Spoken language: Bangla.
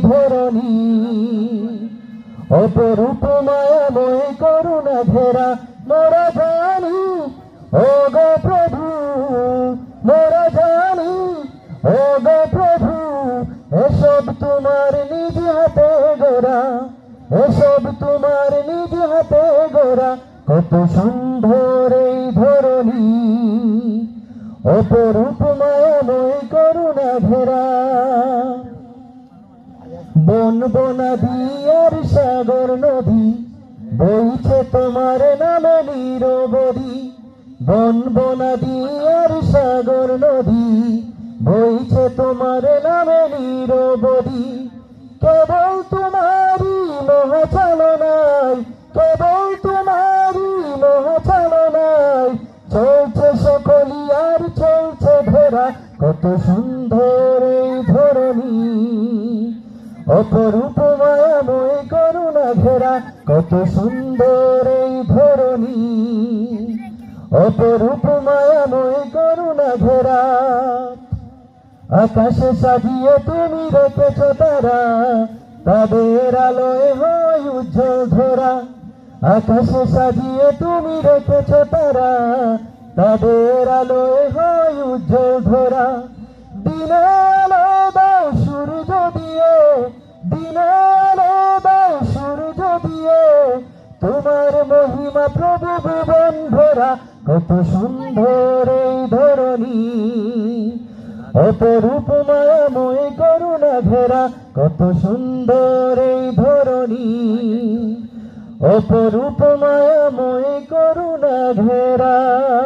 ধরণী। অপরূপ মায়াময় করুণা ঘেরা মোরা জানি, ও গো প্রভু মোরা জানি, ও গো প্রভু এসব তোমার নিজ হাতে গড়া, এসব তোমার নিজ হাতে গড়া। কত সুন্দর এই ধরণী, অপরূপ মায়াময় করুণা ঘেরা। বন বনাদি আর সাগর নদী বইছে তোমার নামে নিরবধি। বন বনাদি আর সাগর নদী বইছে তোমার নামে নিরবধি। কেবল তোমারই মহাচালনায়, কেবল তোমারই মহাচালনায় চলছে সকলি আর চলছে ধরা। কত সুন্দর এই ধরণী, অপরূপ মায়াময় করুণা ঘেরা। কত সুন্দর এই ধরণী, অপরূপ মায়াময় করুণা ঘেরা। আকাশে সাজিয়ে তুমি রেখেছ তারা, তাদের আলোয় হয় উজ্জ্বল ধরা। আকাশে সাজিয়ে তুমি রেখেছ তারা, তাদের আলোয় হয় উজ্জ্বল ধরা। দিনে আলো দাও সূর্য দিয়ে, দিনে আলো দাও সূর্য দিয়ে, তোমার মহিমা প্রভু ভুবন ভরা। কত সুন্দর এই ধরণী, অপরূপ মায়াময় করুণা ঘেরা। কত সুন্দর এই ধরণী, অপরূপ মায়াময় করুণা ঘেরা।